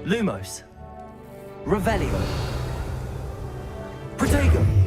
Lumos. Revelio. Protego.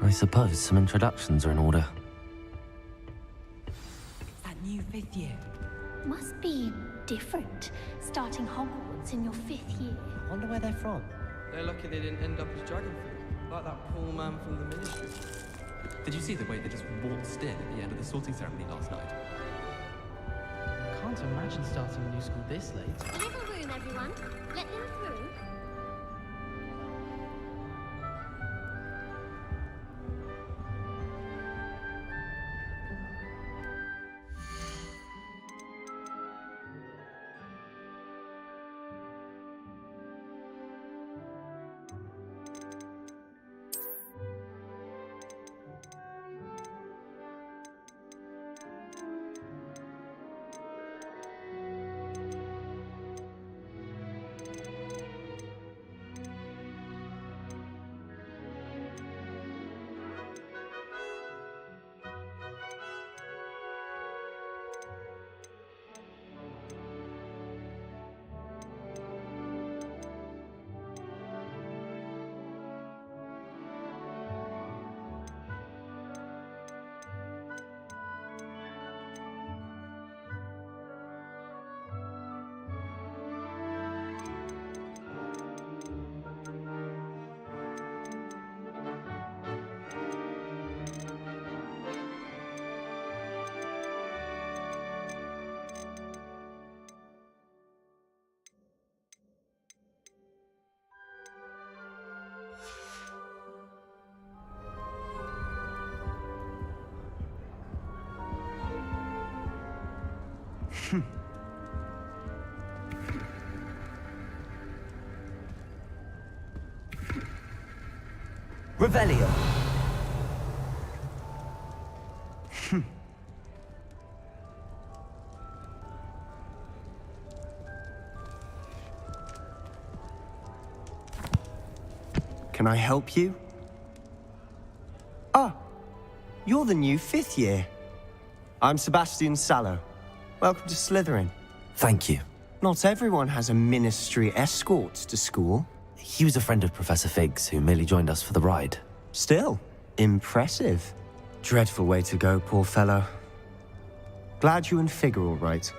I suppose some introductions are in order. That new 5th year. Must be different, starting Hogwarts in your 5th year. I wonder where they're from. They're lucky they didn't end up as Dragonfield, like that poor man from the Ministry. Did you see the way they just waltzed in at the end of the sorting ceremony last night? Can't imagine starting a new school this late. Little room, everyone. Let them through. Revelio. Can I help you? Ah, you're the new 5th year. I'm Sebastian Sallow. Welcome to Slytherin. Thank you. Not everyone has a ministry escort to school. He was a friend of Professor Fig's who merely joined us for the ride. Still, impressive. Dreadful way to go, poor fellow. Glad you and Fig are all right.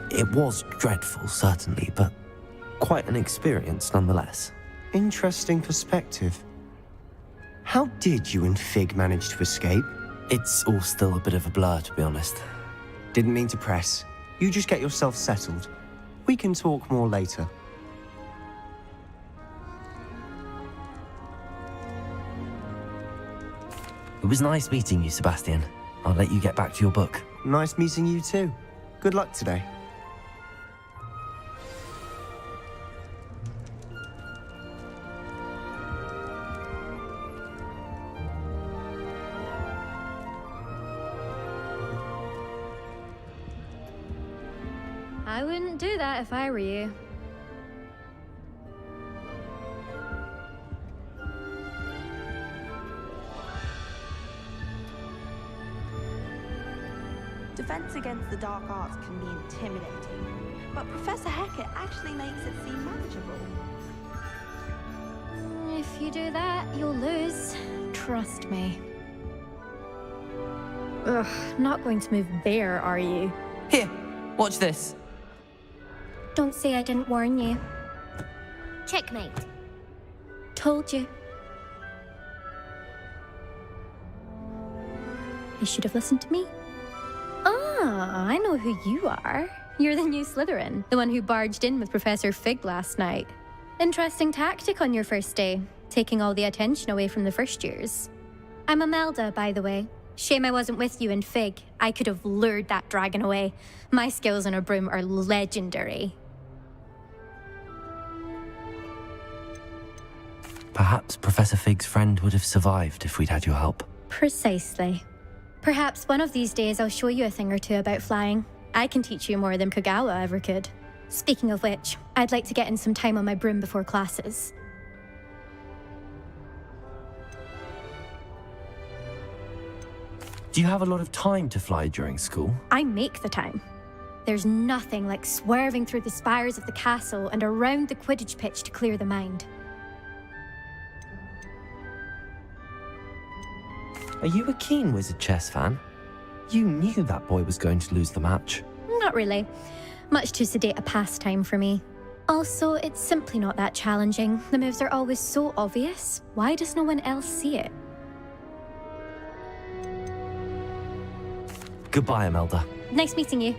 It was dreadful, certainly, but quite an experience nonetheless. Interesting perspective. How did you and Fig manage to escape? It's all still a bit of a blur, to be honest. Didn't mean to press. You just get yourself settled. We can talk more later. It was nice meeting you, Sebastian. I'll let you get back to your book. Nice meeting you too. Good luck today. I wouldn't do that if I were you. Defense against the dark arts can be intimidating, but Professor Hecat actually makes it seem manageable. If you do that, you'll lose. Trust me. Ugh, not going to move there, are you? Here, watch this. Don't say I didn't warn you. Checkmate. Told you. You should have listened to me. Ah, I know who you are. You're the new Slytherin, the one who barged in with Professor Fig last night. Interesting tactic on your first day, taking all the attention away from the first years. I'm Imelda, by the way. Shame I wasn't with you in Fig. I could have lured that dragon away. My skills on a broom are legendary. Perhaps Professor Fig's friend would have survived if we'd had your help. Precisely. Perhaps one of these days I'll show you a thing or two about flying. I can teach you more than Kagawa ever could. Speaking of which, I'd like to get in some time on my broom before classes. Do you have a lot of time to fly during school? I make the time. There's nothing like swerving through the spires of the castle and around the Quidditch pitch to clear the mind. Are you a keen Wizard chess fan? You knew that boy was going to lose the match. Not really. Much too sedate a pastime for me. Also, it's simply not that challenging. The moves are always so obvious. Why does no one else see it? Goodbye, Imelda. Nice meeting you.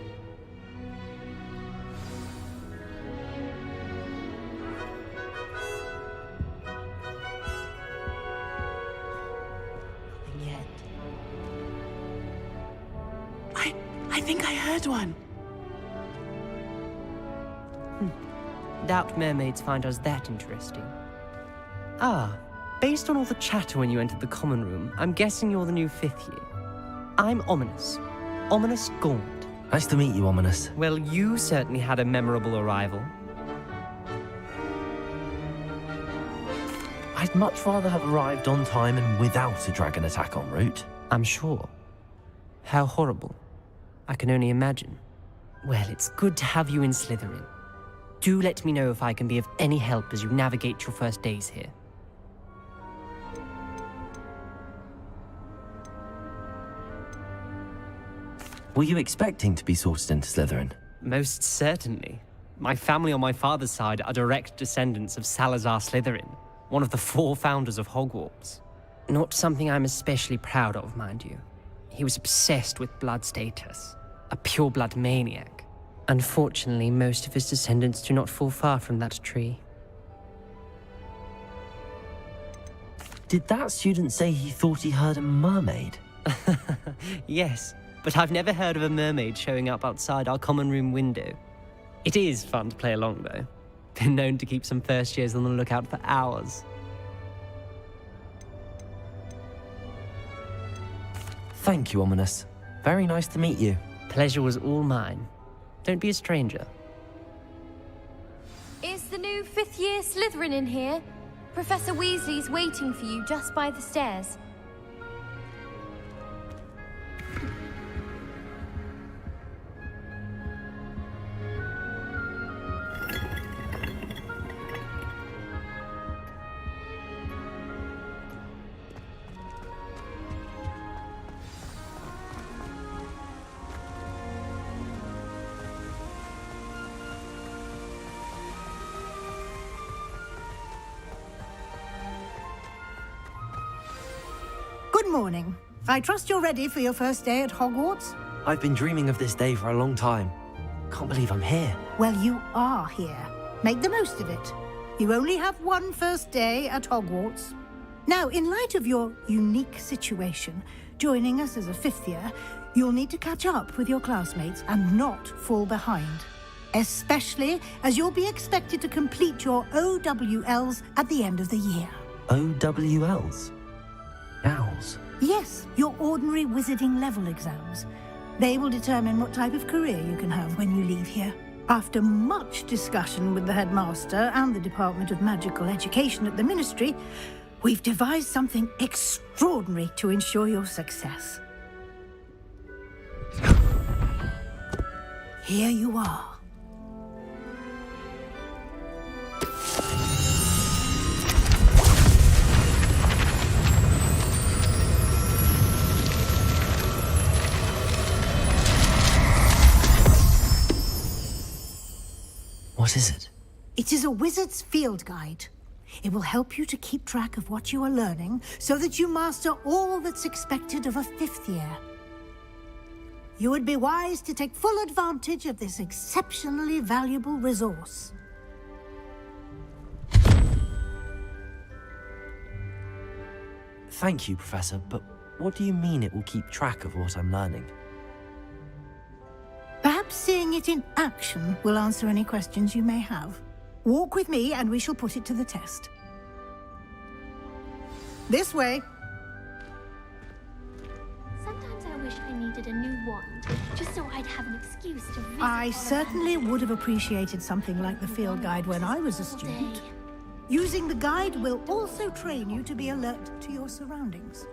I think I heard one. Doubt mermaids find us that interesting. Ah, based on all the chatter when you entered the common room, I'm guessing you're the new 5th year. I'm Ominous. Ominous Gaunt. Nice to meet you, Ominous. Well, you certainly had a memorable arrival. I'd much rather have arrived on time and without a dragon attack en route. I'm sure. How horrible. I can only imagine. Well, it's good to have you in Slytherin. Do let me know if I can be of any help as you navigate your first days here. Were you expecting to be sorted into Slytherin? Most certainly. My family on my father's side are direct descendants of Salazar Slytherin, one of the 4 founders of Hogwarts. Not something I'm especially proud of, mind you. He was obsessed with blood status, a pure-blood maniac. Unfortunately, most of his descendants do not fall far from that tree. Did that student say he thought he heard a mermaid? Yes, but I've never heard of a mermaid showing up outside our common room window. It is fun to play along, though. Been known to keep some first years on the lookout for hours. Thank you, Ominous. Very nice to meet you. Pleasure was all mine. Don't be a stranger. Is the new fifth-year Slytherin in here? Professor Weasley's waiting for you just by the stairs. Good morning. I trust you're ready for your first day at Hogwarts? I've been dreaming of this day for a long time. Can't believe I'm here. Well, you are here. Make the most of it. You only have one first day at Hogwarts. Now, in light of your unique situation, joining us as a fifth year, you'll need to catch up with your classmates and not fall behind. Especially as you'll be expected to complete your OWLs at the end of the year. OWLs? Owls? Yes, your ordinary wizarding level exams. They will determine what type of career you can have when you leave here. After much discussion with the headmaster and the Department of Magical Education at the Ministry, we've devised something extraordinary to ensure your success. Here you are. What is it? It is a wizard's field guide. It will help you to keep track of what you are learning so that you master all that's expected of a fifth year. You would be wise to take full advantage of this exceptionally valuable resource. Thank you, Professor, but what do you mean it will keep track of what I'm learning? Perhaps seeing it in action will answer any questions you may have. Walk with me and we shall put it to the test. This way. Sometimes I wish I needed a new wand, just so I'd have an excuse to visit. I certainly would have appreciated something like the field guide when I was a student. Using the guide will also train you to be alert to your surroundings.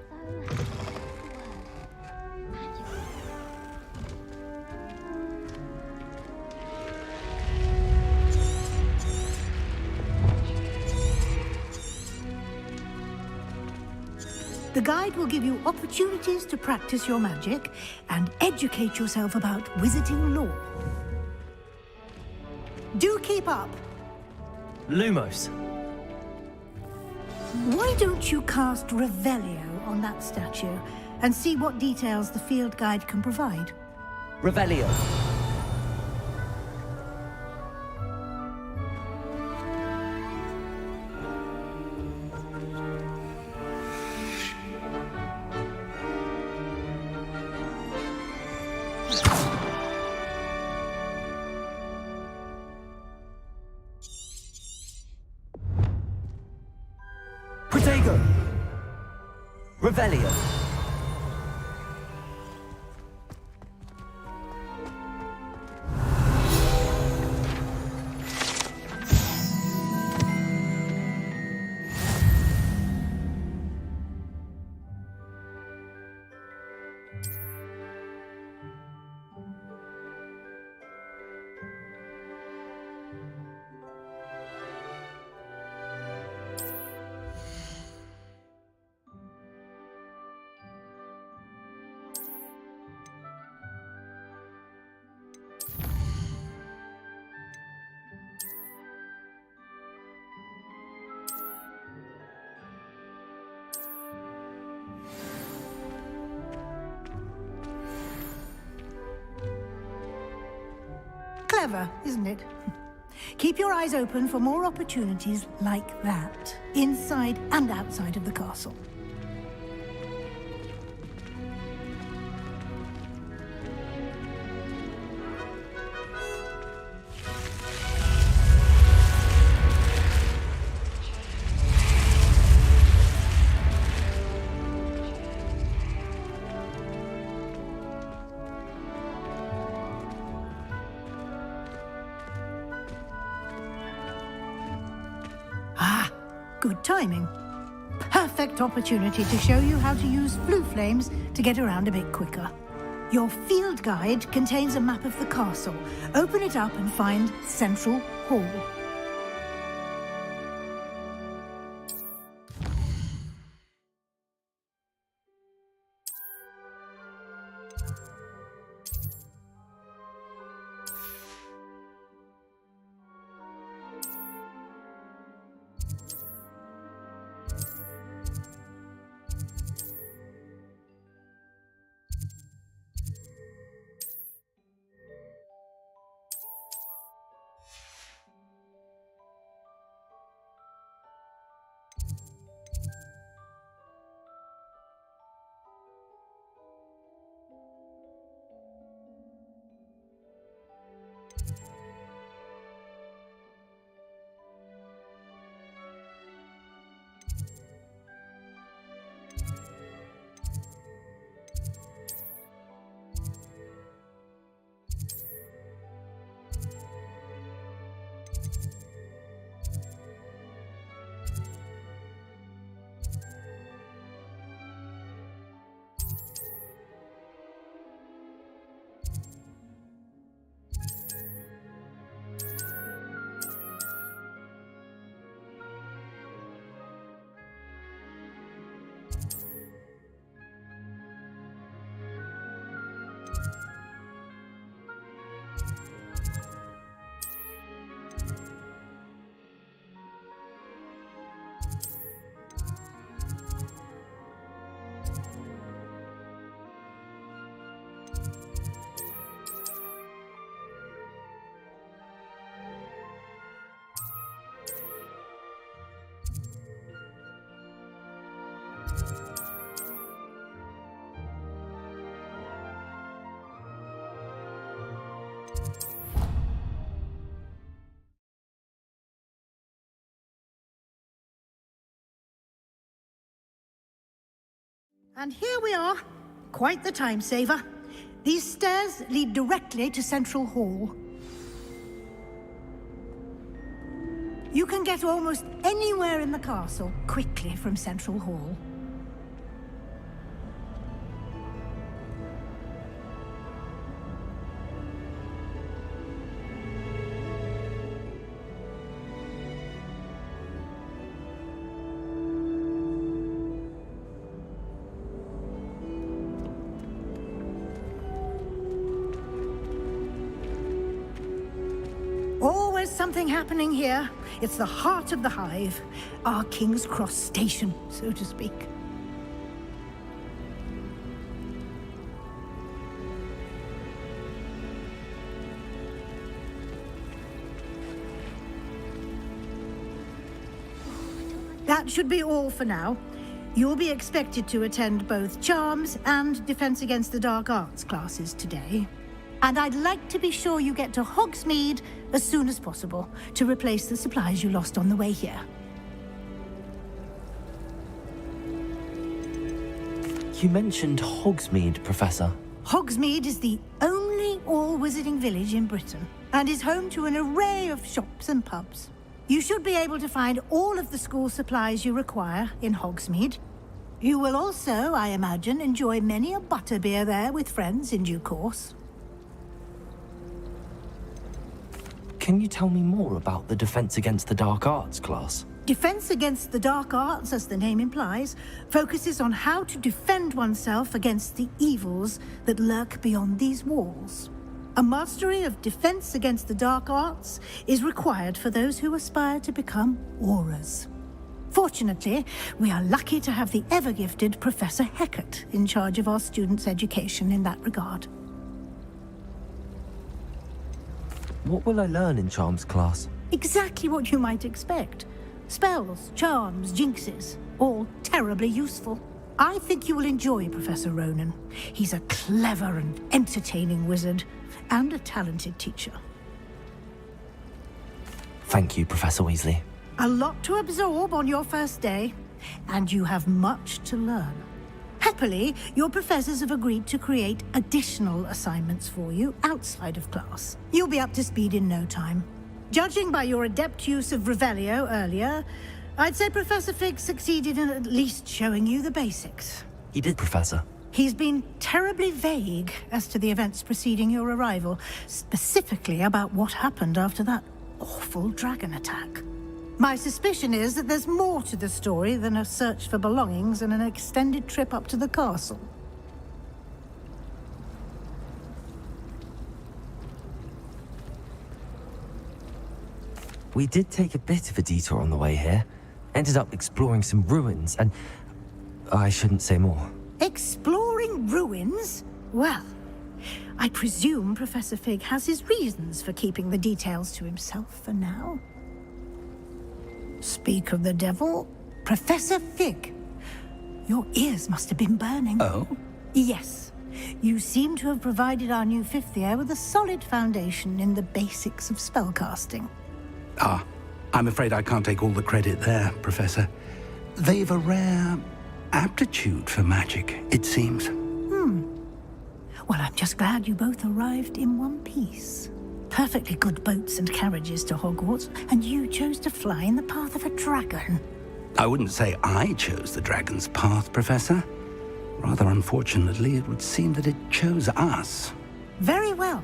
The guide will give you opportunities to practice your magic and educate yourself about wizarding lore. Do keep up. Lumos. Why don't you cast Revelio on that statue and see what details the field guide can provide? Revelio. Protego. Revelio. Clever, isn't it? Keep your eyes open for more opportunities like that, inside and outside of the castle. Good timing. Perfect opportunity to show you how to use flue flames to get around a bit quicker. Your field guide contains a map of the castle. Open it up and find Central Hall. And here we are. Quite the time saver. These stairs lead directly to Central Hall. You can get almost anywhere in the castle quickly from Central Hall. Always something happening here. It's the heart of the hive, our King's Cross station, so to speak. That should be all for now. You'll be expected to attend both Charms and Defense Against the Dark Arts classes today. And I'd like to be sure you get to Hogsmeade as soon as possible to replace the supplies you lost on the way here. You mentioned Hogsmeade, Professor. Hogsmeade is the only all-wizarding village in Britain and is home to an array of shops and pubs. You should be able to find all of the school supplies you require in Hogsmeade. You will also, I imagine, enjoy many a butterbeer there with friends in due course. Can you tell me more about the Defense Against the Dark Arts class? Defense Against the Dark Arts, as the name implies, focuses on how to defend oneself against the evils that lurk beyond these walls. A mastery of Defense Against the Dark Arts is required for those who aspire to become Aurors. Fortunately, we are lucky to have the ever-gifted Professor Hecat in charge of our students' education in that regard. What will I learn in Charms class? Exactly what you might expect. Spells, charms, jinxes, all terribly useful. I think you will enjoy Professor Ronan. He's a clever and entertaining wizard, and a talented teacher. Thank you, Professor Weasley. A lot to absorb on your first day, and you have much to learn. Happily, your professors have agreed to create additional assignments for you outside of class. You'll be up to speed in no time. Judging by your adept use of Revelio earlier, I'd say Professor Fig succeeded in at least showing you the basics. He did, Professor. He's been terribly vague as to the events preceding your arrival, specifically about what happened after that awful dragon attack. My suspicion is that there's more to the story than a search for belongings and an extended trip up to the castle. We did take a bit of a detour on the way here. Ended up exploring some ruins, and I shouldn't say more. Exploring ruins? Well, I presume Professor Fig has his reasons for keeping the details to himself for now. Speak of the devil, Professor Fig. Your ears must have been burning. Oh? Yes. You seem to have provided our new fifth year with a solid foundation in the basics of spellcasting. Ah, I'm afraid I can't take all the credit there, Professor. They've a rare aptitude for magic, it seems. Well, I'm just glad you both arrived in one piece. Perfectly good boats and carriages to Hogwarts, and you chose to fly in the path of a dragon. I wouldn't say I chose the dragon's path, Professor. Rather unfortunately, it would seem that it chose us. Very well.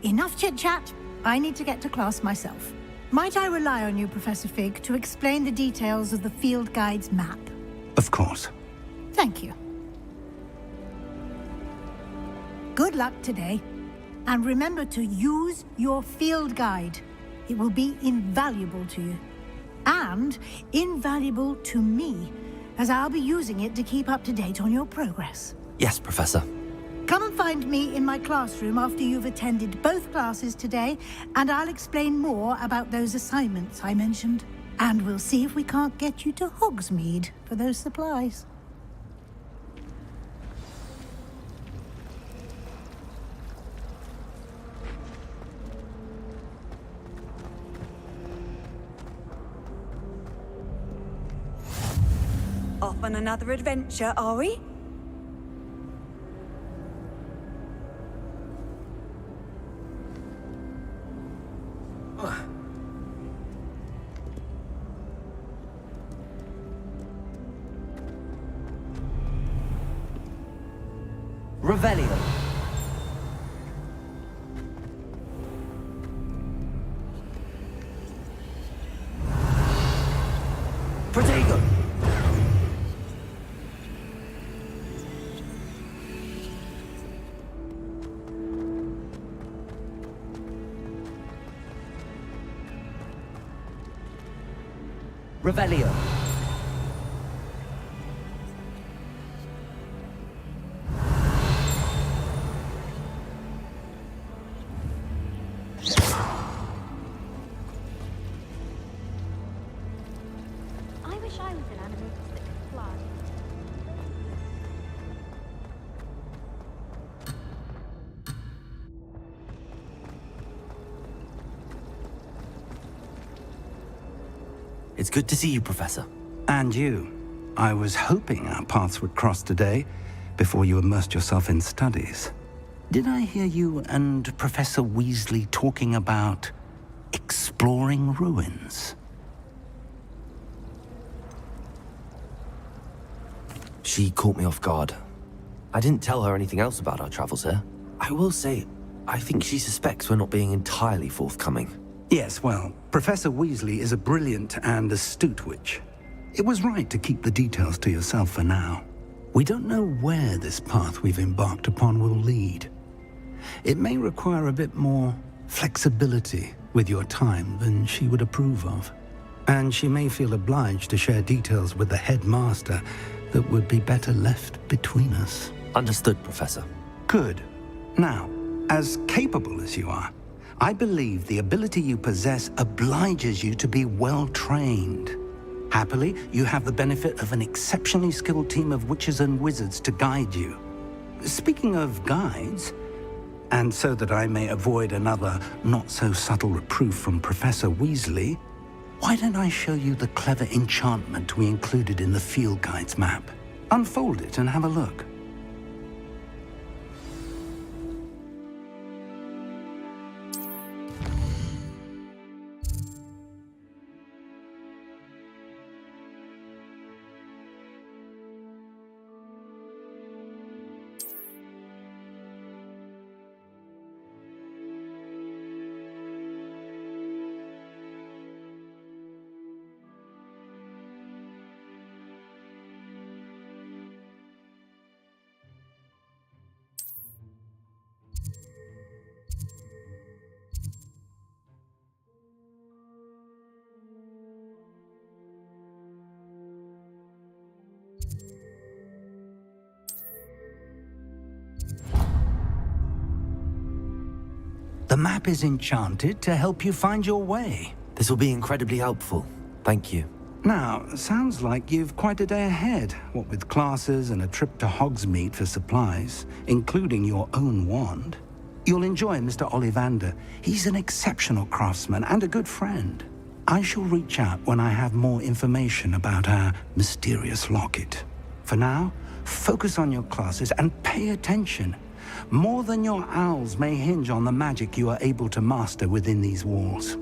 Enough chit-chat. I need to get to class myself. Might I rely on you, Professor Fig, to explain the details of the field guide's map? Of course. Thank you. Good luck today. And remember to use your field guide. It will be invaluable to you. And invaluable to me, as I'll be using it to keep up to date on your progress. Yes, Professor. Come and find me in my classroom after you've attended both classes today, and I'll explain more about those assignments I mentioned. And we'll see if we can't get you to Hogsmeade for those supplies. Off on another adventure, are we? Revelio. Protego. Revelio. I wish I was an animal that could fly. It's good to see you, Professor. And you. I was hoping our paths would cross today, before you immersed yourself in studies. Did I hear you and Professor Weasley talking about exploring ruins? She caught me off guard. I didn't tell her anything else about our travels here. I will say, I think she suspects we're not being entirely forthcoming. Yes, well, Professor Weasley is a brilliant and astute witch. It was right to keep the details to yourself for now. We don't know where this path we've embarked upon will lead. It may require a bit more flexibility with your time than she would approve of. And she may feel obliged to share details with the headmaster that would be better left between us. Understood, Professor. Good. Now, as capable as you are, I believe the ability you possess obliges you to be well-trained. Happily, you have the benefit of an exceptionally skilled team of witches and wizards to guide you. Speaking of guides, and so that I may avoid another not-so-subtle reproof from Professor Weasley, why don't I show you the clever enchantment we included in the field guide's map? Unfold it and have a look. The map is enchanted to help you find your way. This will be incredibly helpful. Thank you. Now, sounds like you've quite a day ahead, what with classes and a trip to Hogsmeade for supplies, including your own wand. You'll enjoy Mr. Ollivander. He's an exceptional craftsman and a good friend. I shall reach out when I have more information about our mysterious locket. For now, focus on your classes and pay attention. More than your owls may hinge on the magic you are able to master within these walls.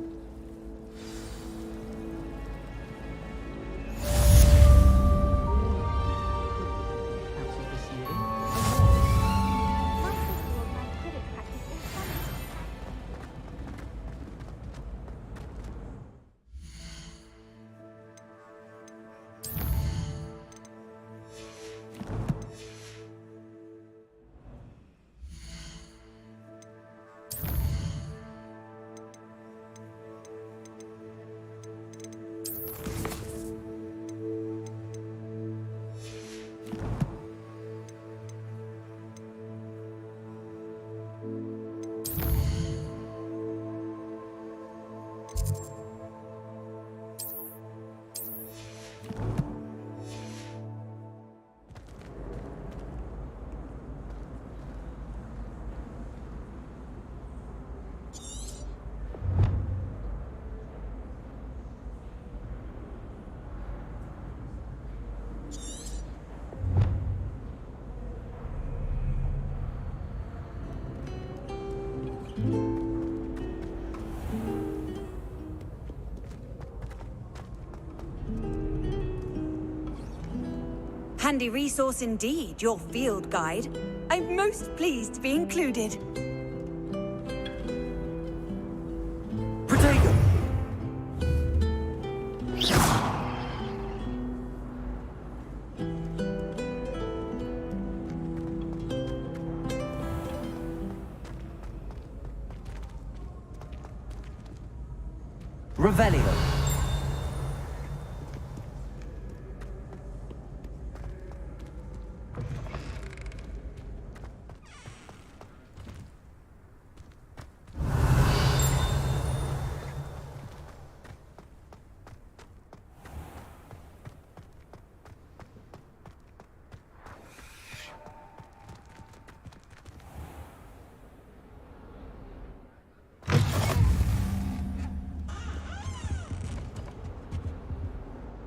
Handy resource indeed, your field guide. I'm most pleased to be included. Protego! Revelio.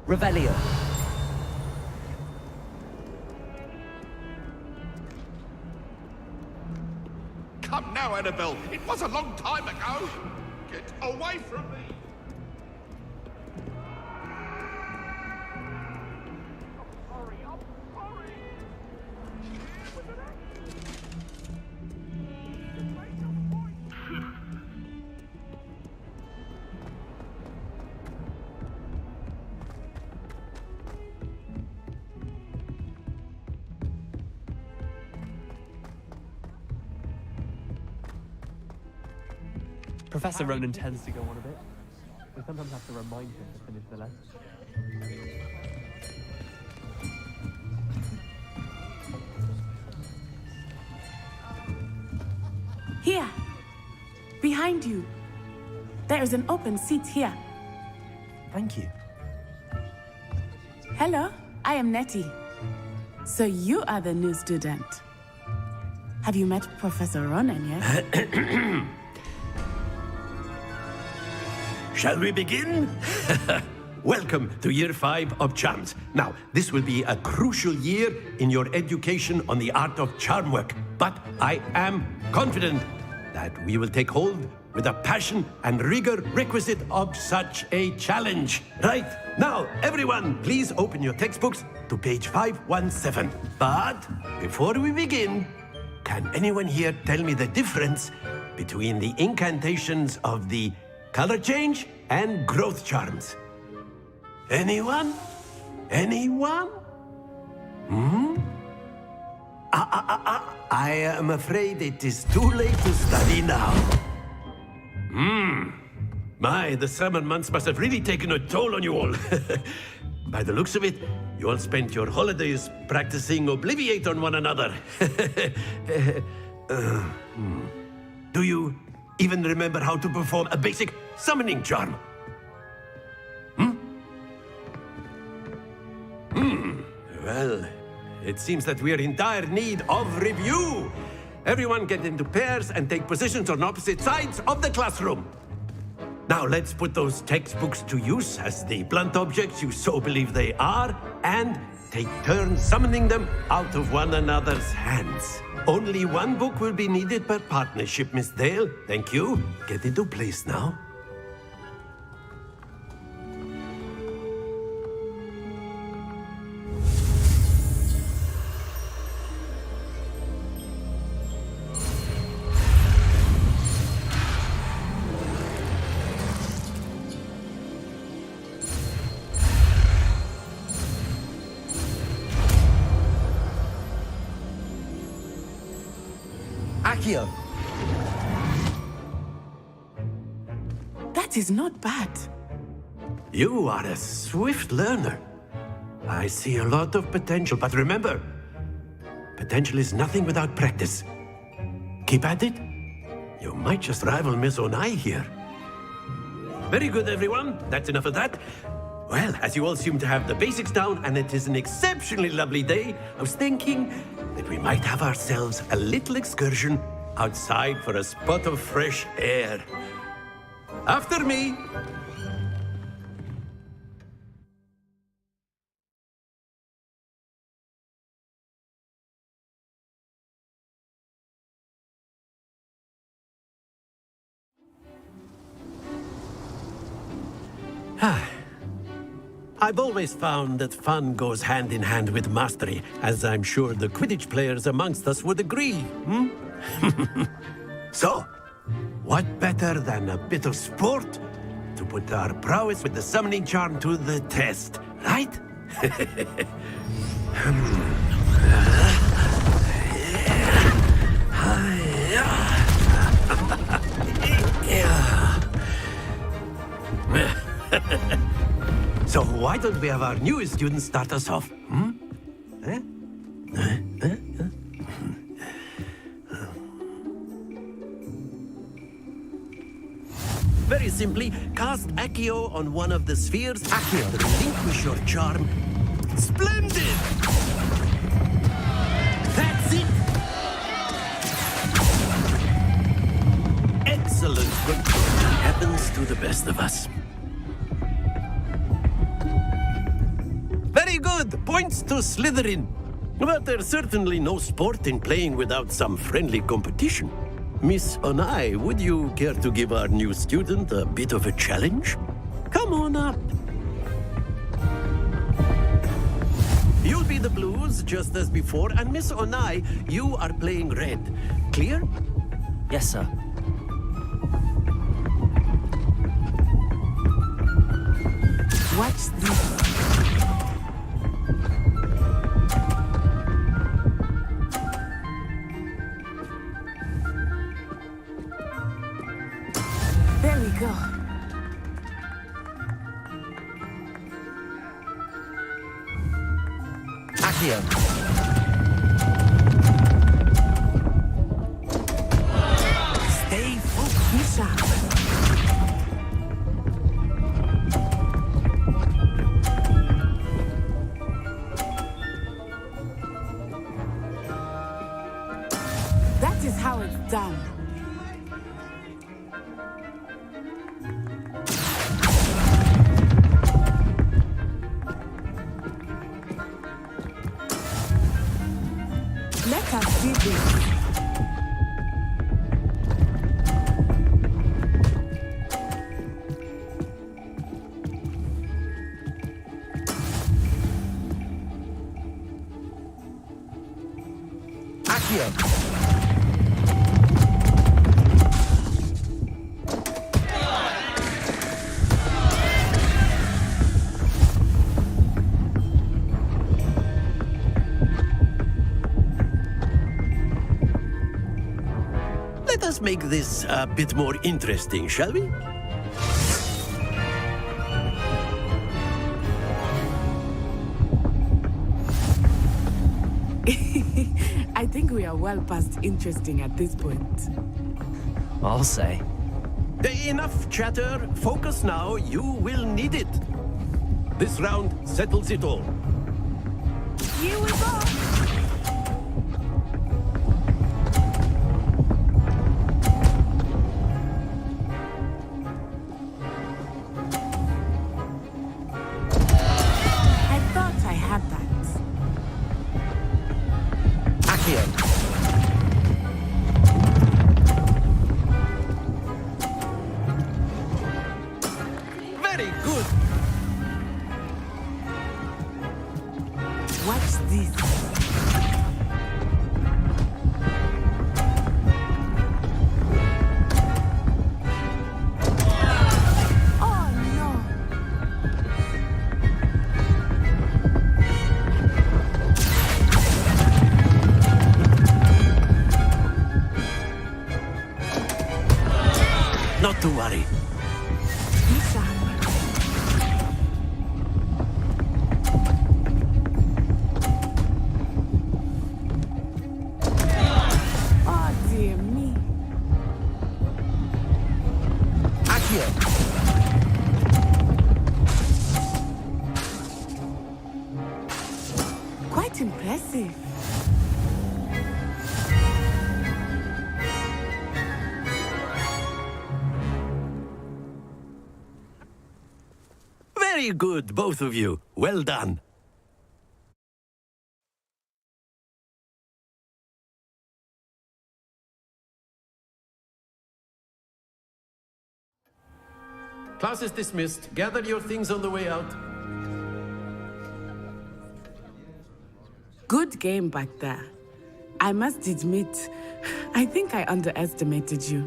Revelio. Come now, Annabelle. It was a long time ago. Get away from me. Professor Ronan tends to go on a bit. We sometimes have to remind him to finish the lesson. Here, behind behind you. There is an open seat here. Thank you. Hello, I am Nettie. So you are the new student. Have you met Professor Ronan yet? Shall we begin? Welcome to Year 5 of Charms. Now, this will be a crucial year in your education on the art of charm work. But I am confident that we will take hold with the passion and rigor requisite of such a challenge. Right, now, everyone, please open your textbooks to page 517. But before we begin, can anyone here tell me the difference between the incantations of the color change and growth charms? Anyone? Anyone? I am afraid it is too late to study now. My, the summer months must have really taken a toll on you all. By the looks of it, you all spent your holidays practicing Obliviate on one another. Do you even remember how to perform a basic summoning charm? Well, it seems that we are in dire need of review. Everyone get into pairs and take positions on opposite sides of the classroom. Now let's put those textbooks to use as the blunt objects you so believe they are, and take turns summoning them out of one another's hands. Only one book will be needed per partnership, Miss Dale. Thank you. Get into place now. Accio. That is not bad. You are a swift learner. I see a lot of potential, but remember, potential is nothing without practice. Keep at it. You might just rival Miss Onai here. Very good, everyone. That's enough of that. Well, as you all seem to have the basics down, and it is an exceptionally lovely day, I was thinking that we might have ourselves a little excursion outside for a spot of fresh air. After me. I've always found that fun goes hand in hand with mastery, as I'm sure the Quidditch players amongst us would agree, So, what better than a bit of sport to put our prowess with the summoning charm to the test, right? So why don't we have our newest student start us off? Very simply, cast Accio on one of the spheres. Accio, relinquish your charm. Splendid! That's it! Excellent control. Happens to the best of us. Very good! Points to Slytherin. But there's certainly no sport in playing without some friendly competition. Miss Onai, would you care to give our new student a bit of a challenge? Come on up. You'll be the blues, just as before, and Miss Onai, you are playing red. Clear? Yes, sir. Watch this. There we go. Accio. Stay focused. Misha. That is how it's done. Let us see this. Let us make this a bit more interesting, shall we? I think we are well past interesting at this point. I'll say. Enough chatter. Focus now. You will need it. This round settles it all. Here we go. I thought I had that. Very good. Watch this. Oh no. Not to worry. Oh dear me. Quite impressive. Very good, both of you. Well done. Class is dismissed. Gather your things on the way out. Good game back there. I must admit, I think I underestimated you.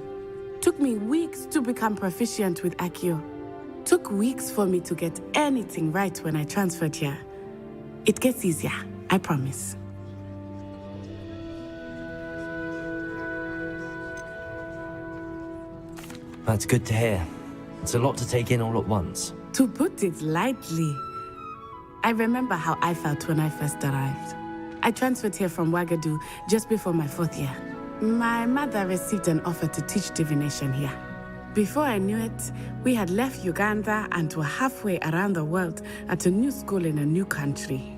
Took me weeks to become proficient with Accio. Took weeks for me to get anything right when I transferred here. It gets easier, I promise. That's good to hear. It's a lot to take in all at once. To put it lightly, I remember how I felt when I first arrived. I transferred here from Ouagadougou just before my 4th year. My mother received an offer to teach divination here. Before I knew it, we had left Uganda and were halfway around the world at a new school in a new country.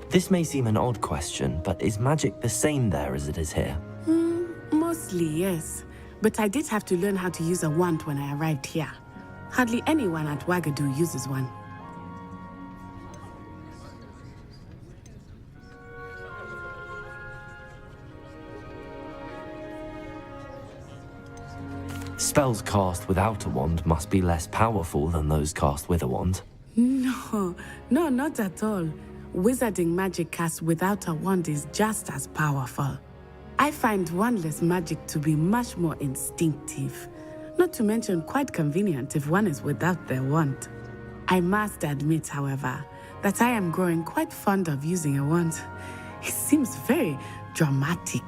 This may seem an odd question, but is magic the same there as it is here? Mostly, yes. But I did have to learn how to use a wand when I arrived here. Hardly anyone at Ouagadougou uses one. Spells cast without a wand must be less powerful than those cast with a wand. No, not at all. Wizarding magic cast without a wand is just as powerful. I find wandless magic to be much more instinctive. Not to mention quite convenient if one is without their wand. I must admit, however, that I am growing quite fond of using a wand. It seems very dramatic.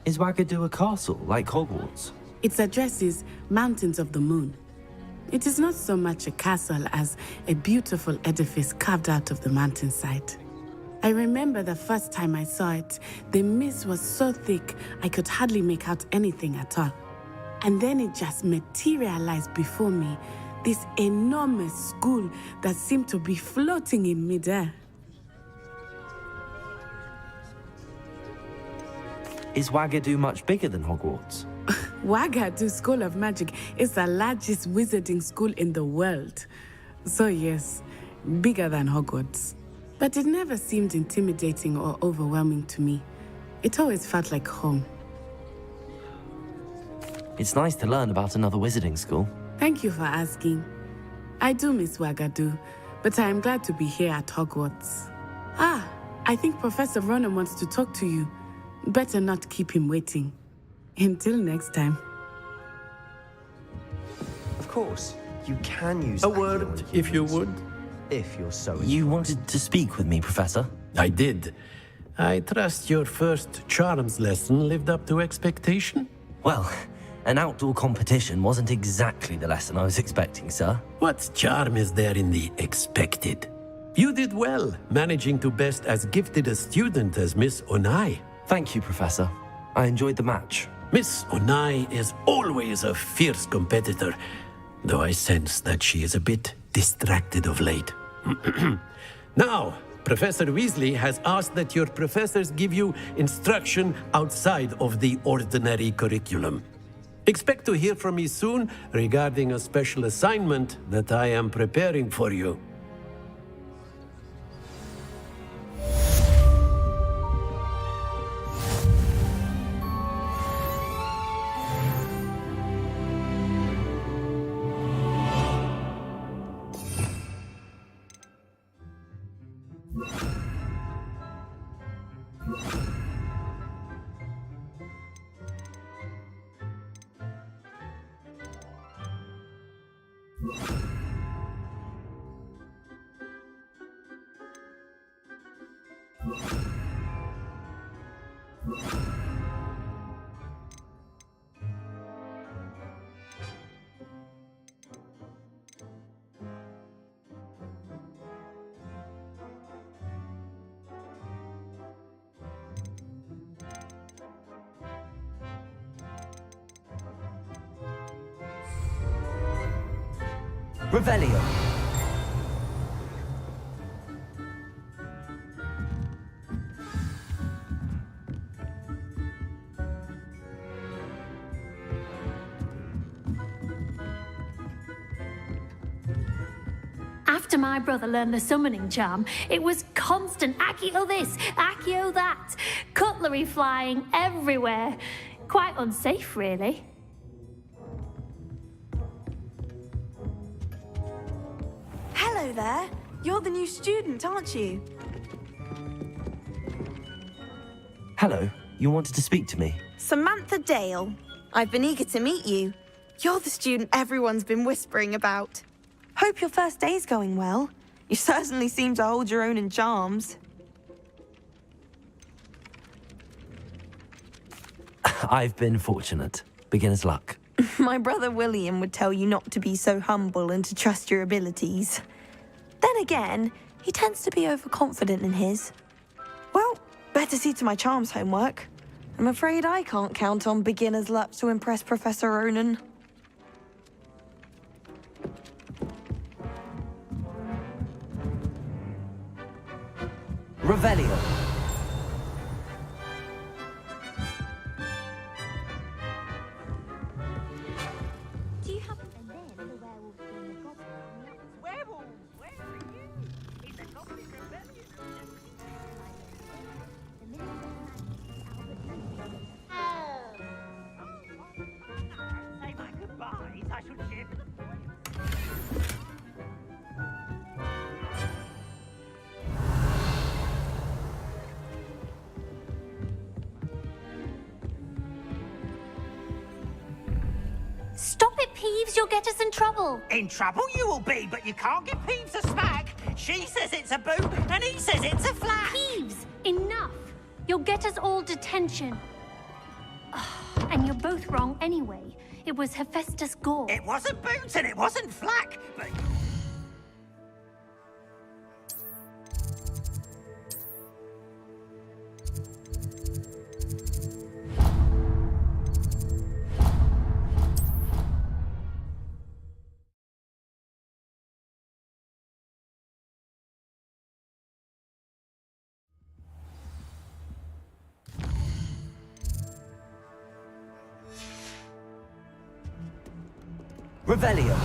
Is Ouagadougou a castle, like Hogwarts? Its address is Mountains of the Moon. It is not so much a castle as a beautiful edifice carved out of the mountainside. I remember the first time I saw it, the mist was so thick I could hardly make out anything at all. And then it just materialized before me, this enormous school that seemed to be floating in midair. Is Wagadu much bigger than Hogwarts? Wagadu School of Magic is the largest wizarding school in the world. So yes, bigger than Hogwarts. But it never seemed intimidating or overwhelming to me. It always felt like home. It's nice to learn about another wizarding school. Thank you for asking. I do miss Wagadu, but I am glad to be here at Hogwarts. Ah, I think Professor Ronan wants to talk to you. Better not keep him waiting. Until next time. Of course, you can use A word, if you would. If you're so You wanted to speak with me, Professor? I did. I trust your first charms lesson lived up to expectation? Well, an outdoor competition wasn't exactly the lesson I was expecting, sir. What charm is there in the expected? You did well, managing to best as gifted a student as Miss Onai. Thank you, Professor. I enjoyed the match. Miss Onai is always a fierce competitor, though I sense that she is a bit distracted of late. Now, Professor Weasley has asked that your professors give you instruction outside of the ordinary curriculum. Expect to hear from me soon regarding a special assignment that I am preparing for you. Revelio. After my brother learned the summoning charm, it was constant Accio this, Accio that, cutlery flying everywhere. Quite unsafe, really. Hello there. You're the new student, aren't you? Hello. You wanted to speak to me? Samantha Dale. I've been eager to meet you. You're the student everyone's been whispering about. Hope your first day's going well. You certainly seem to hold your own in charms. I've been fortunate. Beginner's luck. My brother William would tell you not to be so humble and to trust your abilities. Then again, he tends to be overconfident in his. Well, better see to my charms homework. I'm afraid I can't count on beginner's luck to impress Professor Ronan. Revelio. Do you happen to then the werewolf being the goblin? Werewolf, where are you? It's a goblin rebellion. Say my goodbyes, I should ship. Stop it, Peeves, you'll get us in trouble. In trouble you will be, but you can't give Peeves a smack. She says it's a boot, and he says it's a flat. Peeves, enough. You'll get us all detention. And you're both wrong anyway. It was Hephaestus Gore. It wasn't boots and it wasn't flack, but... Revelio.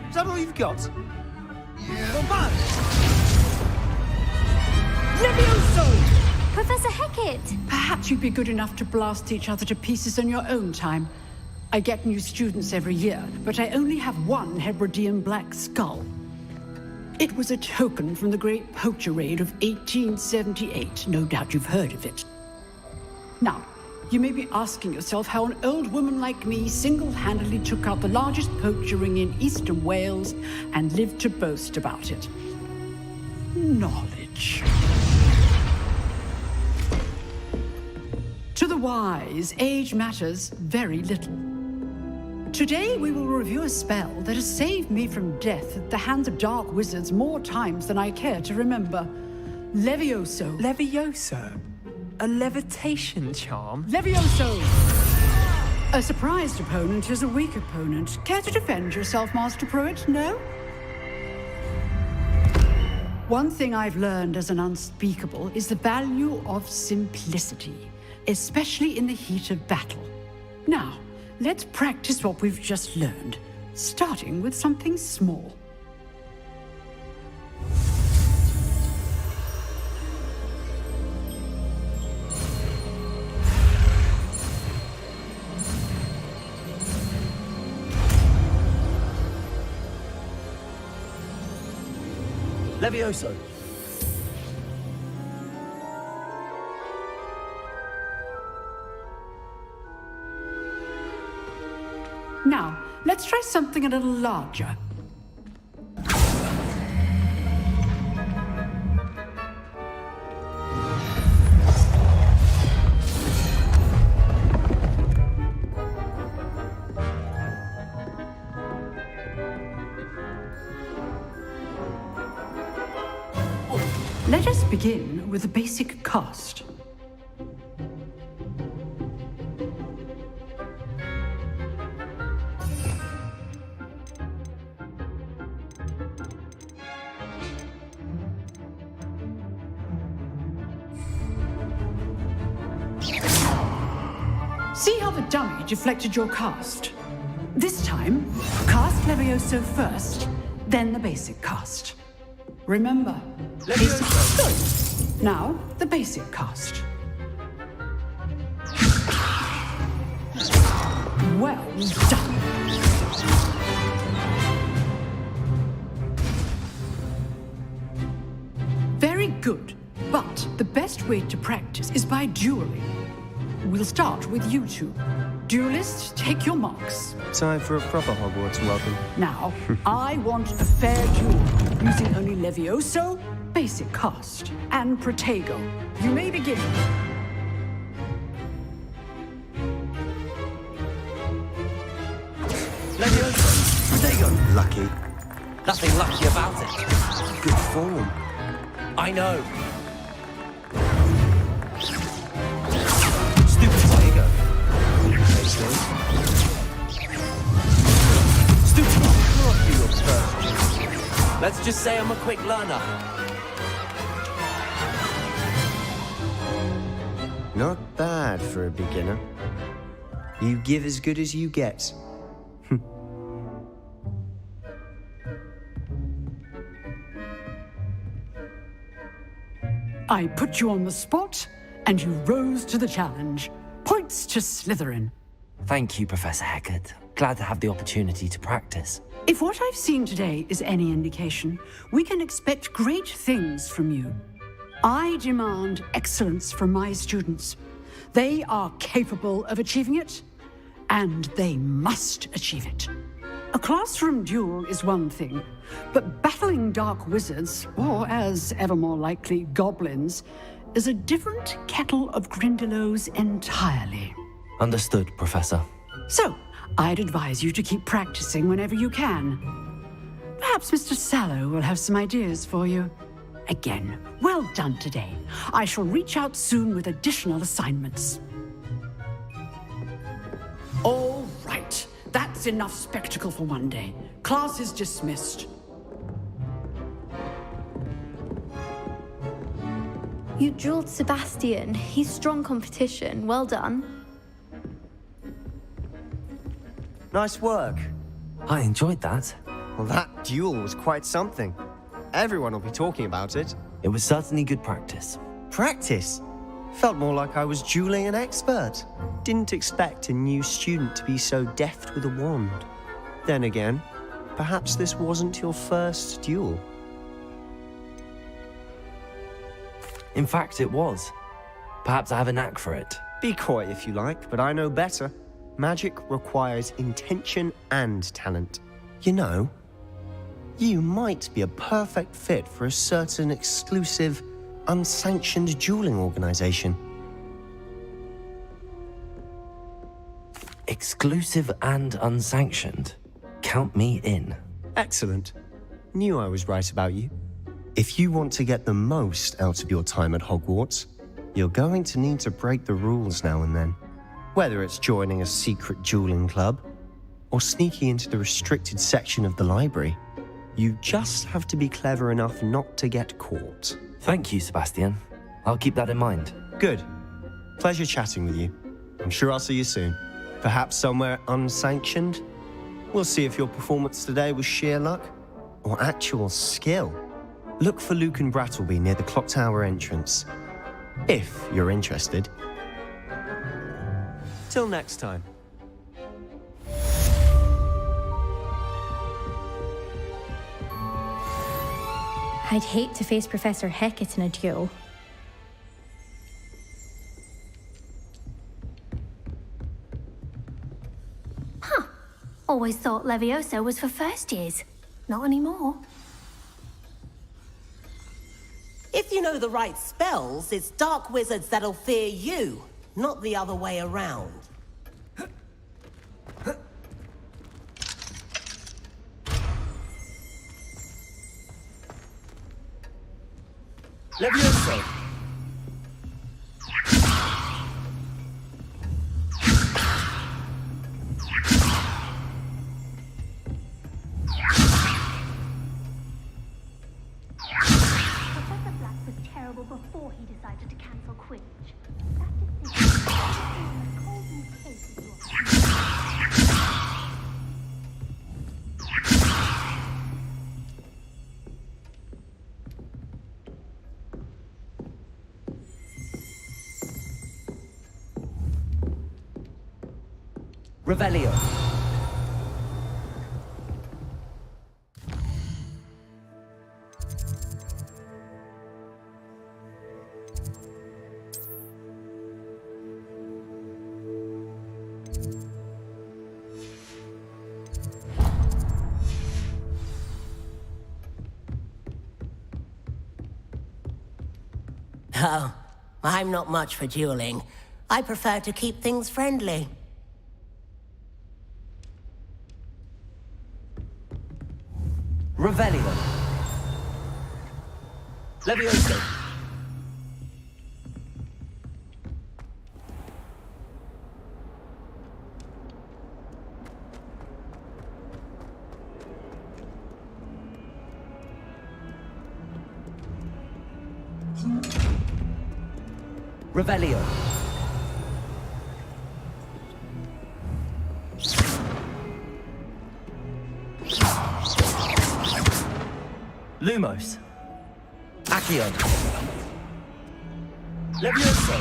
Is that all you've got? Levioso! Professor Hecat! Perhaps you'd be good enough to blast each other to pieces on your own time. I get new students every year, but I only have one Hebridean black skull. It was a token from the Great Poacher Raid of 1878. No doubt you've heard of it. Now, you may be asking yourself how an old woman like me single-handedly took out the largest poacher ring in eastern Wales and lived to boast about it. Knowledge. To the wise, age matters very little. Today we will review a spell that has saved me from death at the hands of dark wizards more times than I care to remember. Levioso. Levioso? A levitation charm? Levioso! A surprised opponent is a weak opponent. Care to defend yourself, Master Pruitt? No? One thing I've learned as an unspeakable is the value of simplicity, especially in the heat of battle. Now, let's practice what we've just learned, starting with something small. Levioso. Now, let's try something a little larger. Let us begin with a basic cast. See how the dummy deflected your cast? This time, cast Levioso first, then the basic cast. Remember, basic cast. Now, the basic cast. Well done. Very good, but the best way to practice is by dueling. We'll start with you two. Duelists, take your marks. Time for a proper Hogwarts welcome. Now, I want a fair duel, using only Levioso, basic cast, and Protego. You may begin. Levioso. Protego. Lucky. Nothing lucky about it. Good form. I know. Stupid Protego. Stupid. Let's just say I'm a quick learner. Not bad for a beginner. You give as good as you get. I put you on the spot, and you rose to the challenge. Points to Slytherin. Thank you, Professor Hecat. Glad to have the opportunity to practice. If what I've seen today is any indication, we can expect great things from you. I demand excellence from my students. They are capable of achieving it, and they must achieve it. A classroom duel is one thing, but battling dark wizards, or as ever more likely, goblins, is a different kettle of Grindylows entirely. Understood, Professor. So, I'd advise you to keep practicing whenever you can. Perhaps Mr. Sallow will have some ideas for you. Again, well done today. I shall reach out soon with additional assignments. All right, that's enough spectacle for one day. Class is dismissed. You drilled Sebastian. He's strong competition. Well done. Nice work. I enjoyed that. Well, that duel was quite something. Everyone will be talking about it. It was certainly good practice. Practice? Felt more like I was dueling an expert. Didn't expect a new student to be so deft with a wand. Then again, perhaps this wasn't your first duel. In fact, it was. Perhaps I have a knack for it. Be coy if you like, but I know better. Magic requires intention and talent. You know, you might be a perfect fit for a certain exclusive, unsanctioned dueling organization. Exclusive and unsanctioned? Count me in. Excellent. Knew I was right about you. If you want to get the most out of your time at Hogwarts, you're going to need to break the rules now and then. Whether it's joining a secret dueling club, or sneaking into the restricted section of the library, you just have to be clever enough not to get caught. Thank you, Sebastian. I'll keep that in mind. Good. Pleasure chatting with you. I'm sure I'll see you soon. Perhaps somewhere unsanctioned? We'll see if your performance today was sheer luck or actual skill. Look for Luke and Brattleby near the clock tower entrance, if you're interested. Till next time. I'd hate to face Professor Hecat in a duel. Huh. Always thought Levioso was for first years. Not anymore. If you know the right spells, it's dark wizards that'll fear you, not the other way around. Levioso! Professor Black was terrible before he decided to cancel Quidditch. That decision is as cold in the face as your Revelio. Oh, I'm not much for dueling. I prefer to keep things friendly. Revelio. Levioso. Revelio. Lumos. Accio. Levioso.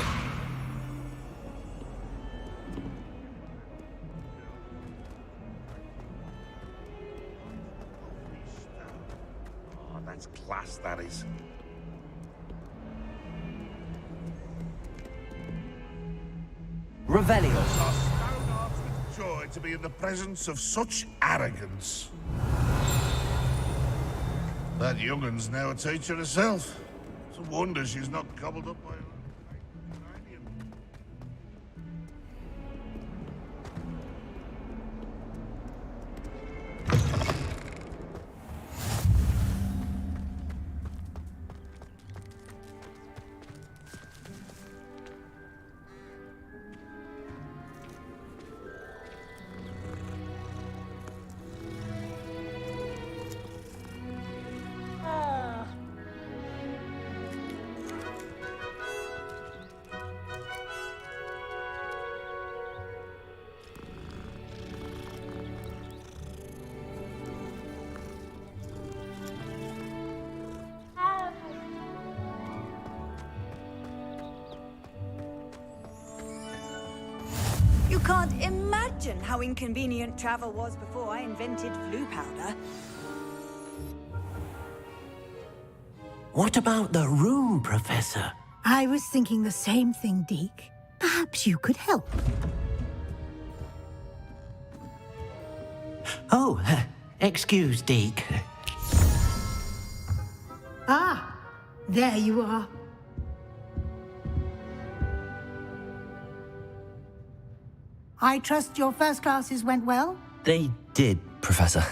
Oh, that's class, that is. Revelio. Our stone hearts with joy to be in the presence of such arrogance. That young'un's now a teacher herself. It's a wonder she's not gobbled up by... can't imagine how inconvenient travel was before I invented flu powder. What about the room, Professor? I was thinking the same thing, Deke. Perhaps you could help. Oh, excuse, Deke. Ah, there you are. I trust your first classes went well? They did, Professor.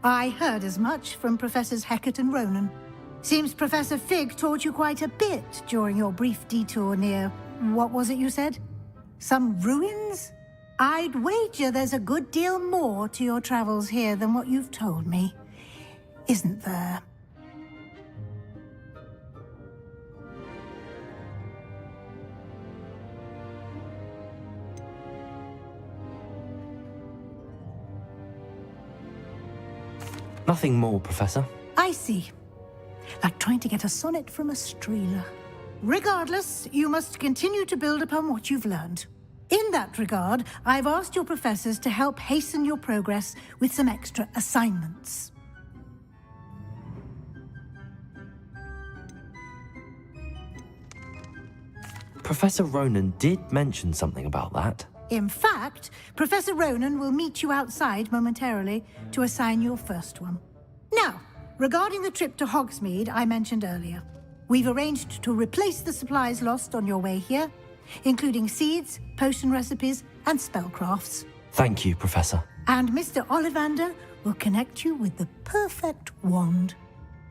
I heard as much from Professors Hecat and Ronan. Seems Professor Fig taught you quite a bit during your brief detour near... what was it you said? Some ruins? I'd wager there's a good deal more to your travels here than what you've told me. Isn't there? Nothing more, Professor. I see. Like trying to get a sonnet from a streeler. Regardless, you must continue to build upon what you've learned. In that regard, I've asked your professors to help hasten your progress with some extra assignments. Professor Ronan did mention something about that. In fact, Professor Ronan will meet you outside momentarily to assign your first one. Now, regarding the trip to Hogsmeade I mentioned earlier, we've arranged to replace the supplies lost on your way here, including seeds, potion recipes, and spellcrafts. Thank you, Professor. And Mr. Ollivander will connect you with the perfect wand.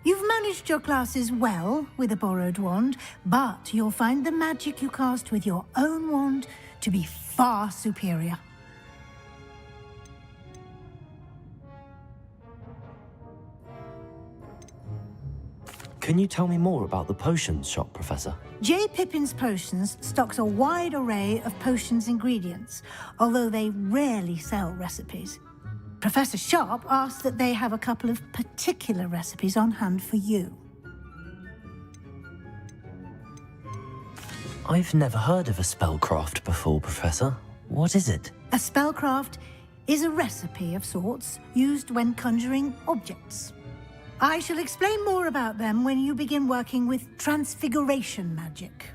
You've managed your classes well with a borrowed wand, but you'll find the magic you cast with your own wand to be far superior. Can you tell me more about the potions shop, Professor? J. Pippin's Potions stocks a wide array of potions ingredients, although they rarely sell recipes. Professor Sharp asked that they have a couple of particular recipes on hand for you. I've never heard of a spellcraft before, Professor. What is it? A spellcraft is a recipe of sorts used when conjuring objects. I shall explain more about them when you begin working with transfiguration magic.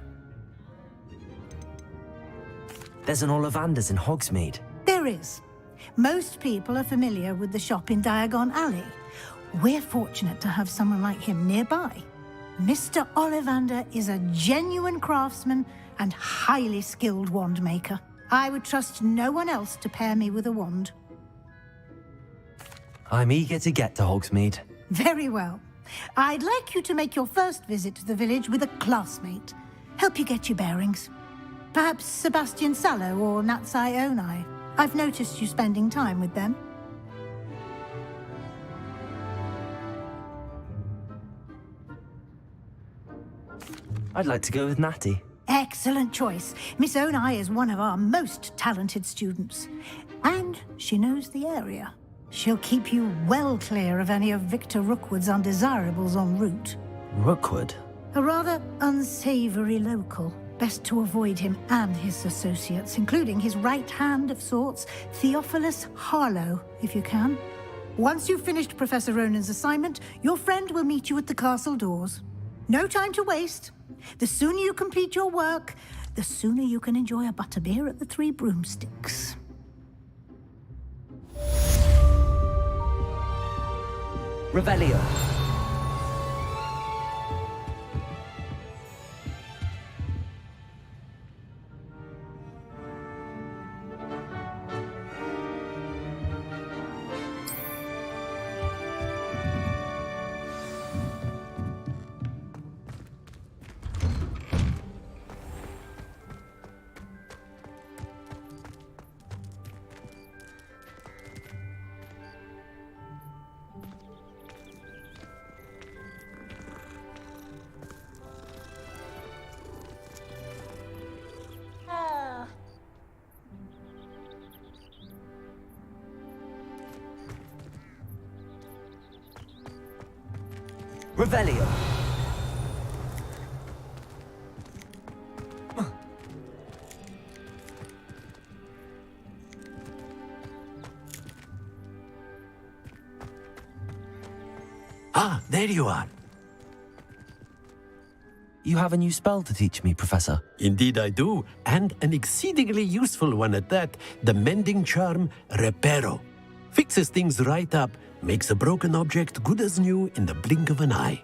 There's an Ollivander's in Hogsmeade. There is. Most people are familiar with the shop in Diagon Alley. We're fortunate to have someone like him nearby. Mr. Ollivander is a genuine craftsman and highly skilled wand maker. I would trust no one else to pair me with a wand. I'm eager to get to Hogsmeade. Very well. I'd like you to make your first visit to the village with a classmate. Help you get your bearings. Perhaps Sebastian Sallow or Natsai Onai. I've noticed you spending time with them. I'd like to go with Natty. Excellent choice. Miss Onai is one of our most talented students. And she knows the area. She'll keep you well clear of any of Victor Rookwood's undesirables en route. Rookwood? A rather unsavory local. Best to avoid him and his associates, including his right hand of sorts, Theophilus Harlow, if you can. Once you've finished Professor Ronan's assignment, your friend will meet you at the castle doors. No time to waste. The sooner you complete your work, the sooner you can enjoy a butterbeer at the Three Broomsticks. Revelio. Revelio. Ah, there you are. You have a new spell to teach me, Professor. Indeed I do, and an exceedingly useful one at that. The mending charm, Reparo. Fixes things right up, makes a broken object good as new in the blink of an eye.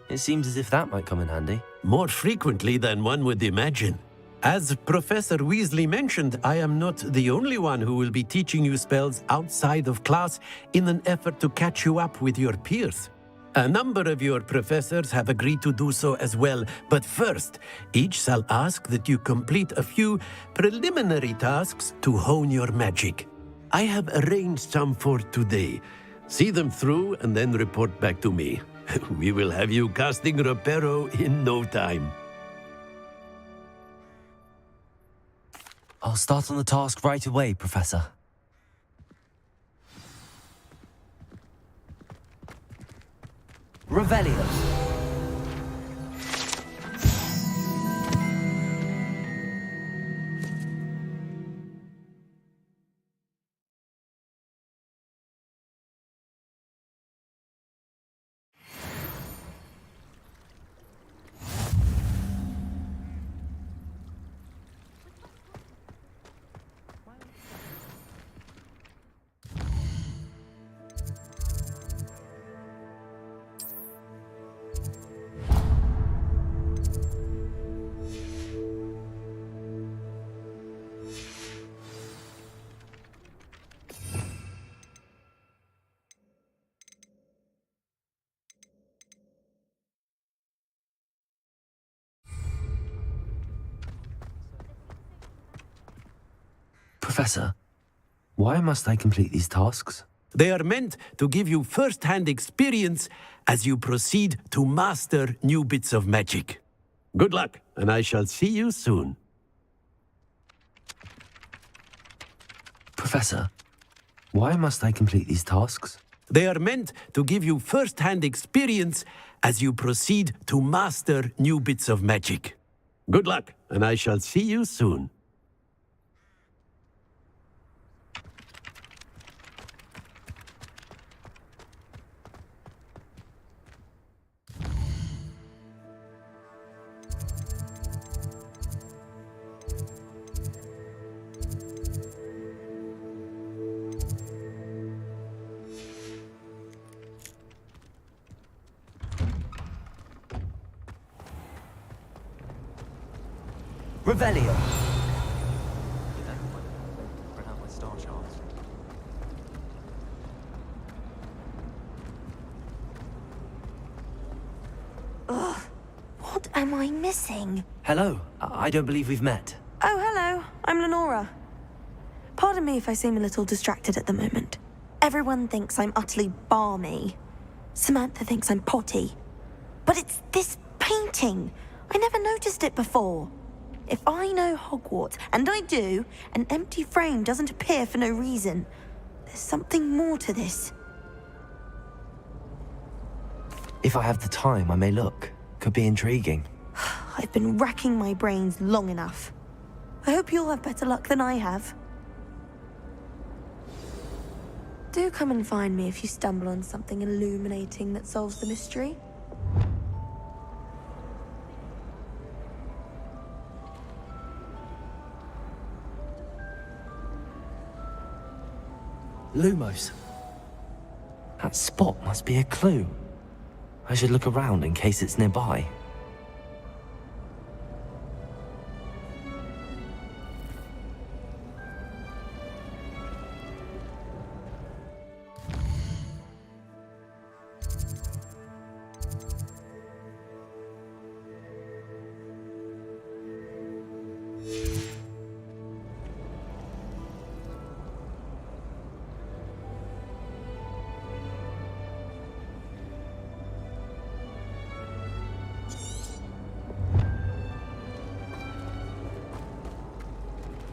It seems as if that might come in handy. More frequently than one would imagine. As Professor Weasley mentioned, I am not the only one who will be teaching you spells outside of class in an effort to catch you up with your peers. A number of your professors have agreed to do so as well, but first, each shall ask that you complete a few preliminary tasks to hone your magic. I have arranged some for today. See them through and then report back to me. We will have you casting Reparo in no time. I'll start on the task right away, Professor. Revelio. Professor, why must I complete these tasks? They are meant to give you first-hand experience as you proceed to master new bits of magic. Good luck, and I shall see you soon. Professor, why must I complete these tasks? They are meant to give you first-hand experience as you proceed to master new bits of magic. Good luck, and I shall see you soon. Revelio. Spread out my star charts. Ugh, what am I missing? Hello, I don't believe we've met. Oh, hello, I'm Lenora. Pardon me if I seem a little distracted at the moment. Everyone thinks I'm utterly balmy. Samantha thinks I'm potty. But it's this painting. I never noticed it before. If I know Hogwarts, and I do, an empty frame doesn't appear for no reason. There's something more to this. If I have the time, I may look. Could be intriguing. I've been racking my brains long enough. I hope you'll have better luck than I have. Do come and find me if you stumble on something illuminating that solves the mystery. Lumos. That spot must be a clue. I should look around in case it's nearby.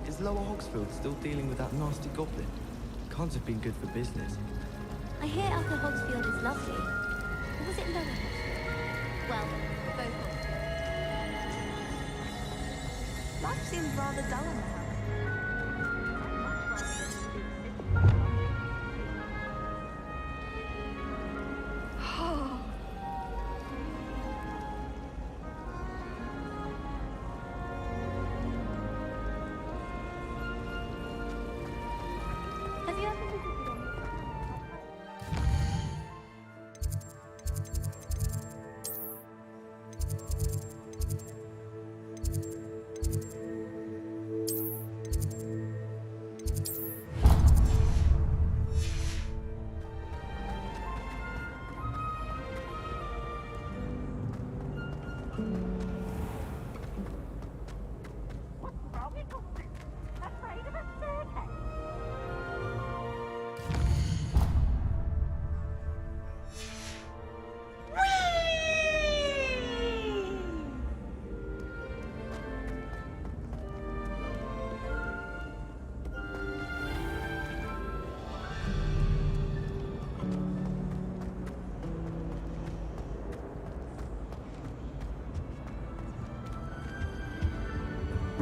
Is Lower Hogsfield still dealing with that nasty goblin? Can't have been good for business. I hear Upper Hogsfield is lovely. Or was it Lower Hogsfield? Well, both of them. Life seems rather dull in the house.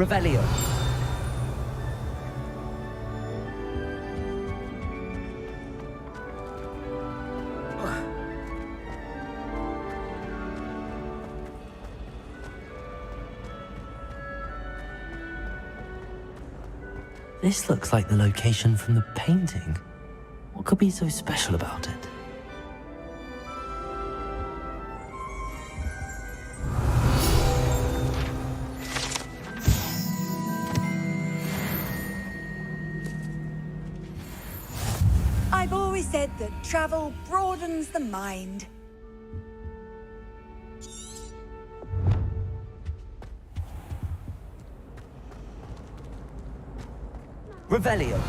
Revelio. This looks like the location from the painting. What could be so special about it? I've always said that travel broadens the mind. Revelio.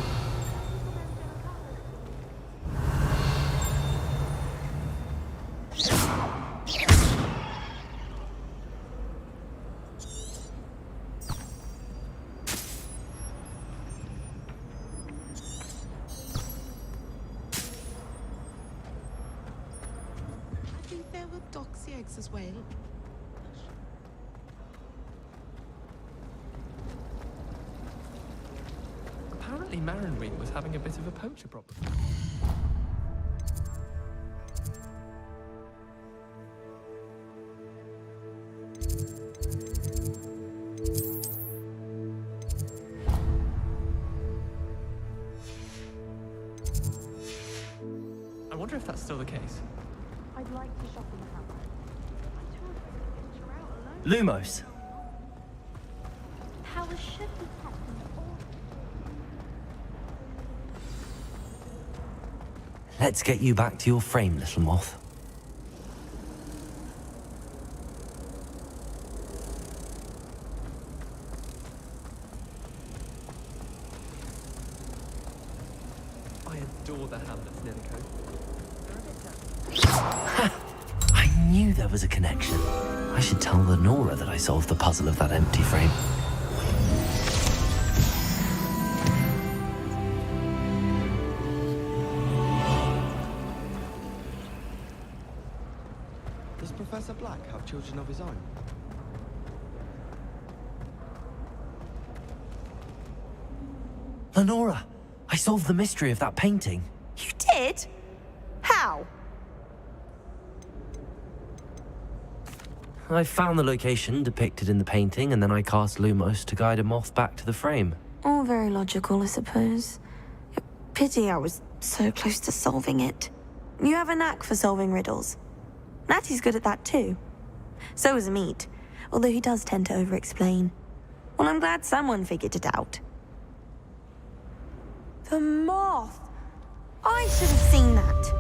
I think there were doxy eggs as well. Apparently Marinweed was having a bit of a poacher problem. I wonder if that's still the case. I'd like to shop in the house. I told you to venture out alone. Lumos. Powers should be kept in order. Let's get you back to your frame, little moth. I adore the hamlets near the coast. I knew there was a connection. I should tell Lenora that I solved the puzzle of that empty frame. Does Professor Black have children of his own? Lenora, I solved the mystery of that painting. You did? How? I found the location depicted in the painting, and then I cast Lumos to guide a moth back to the frame. All very logical, I suppose. Pity I was so close to solving it. You have a knack for solving riddles. Natty's good at that too. So is Meat, although he does tend to over-explain. Well, I'm glad someone figured it out. The moth! I should have seen that.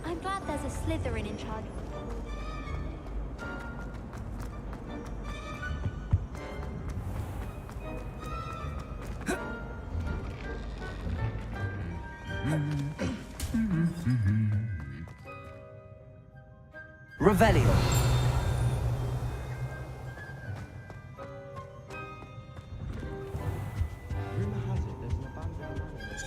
I'm glad there's a Slytherin in charge. Revelio. Rumor has it there's an abandoned manor.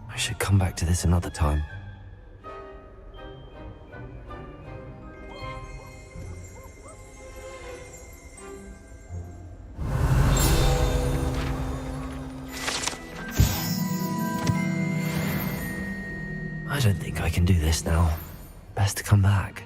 I should come back to this another time. I don't think I can do this now. Best to come back.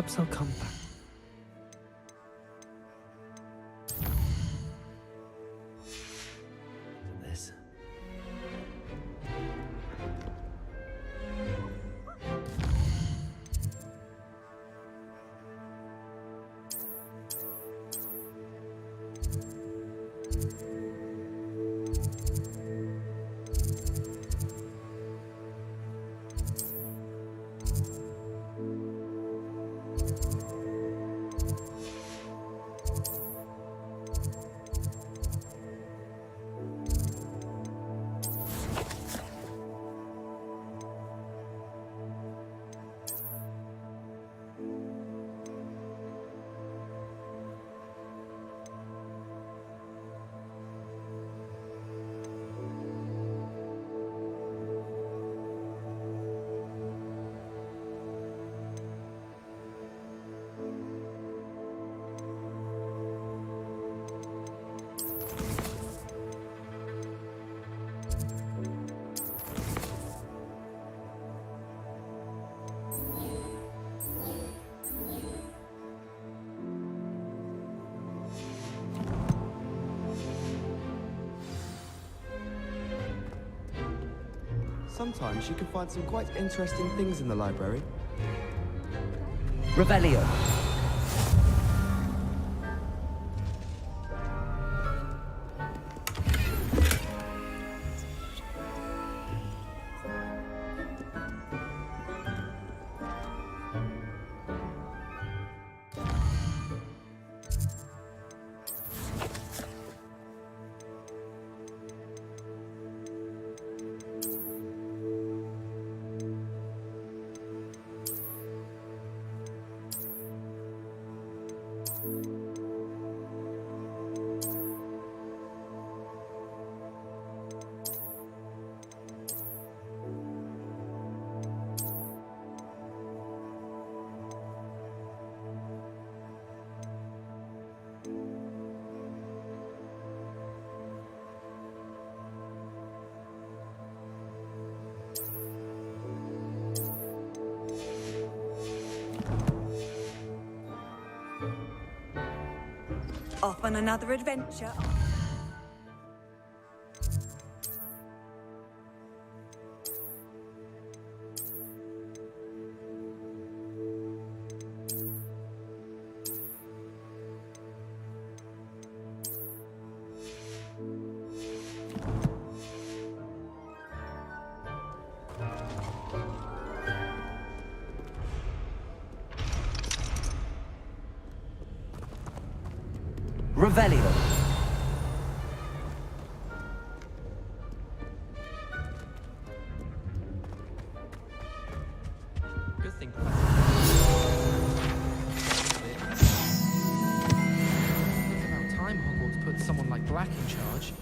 Perhaps I'll come back. This. Sometimes you can find some quite interesting things in the library. Revelio. Off on another adventure. Revelio. Good thing. It's about time Hogwarts put someone like Black in charge.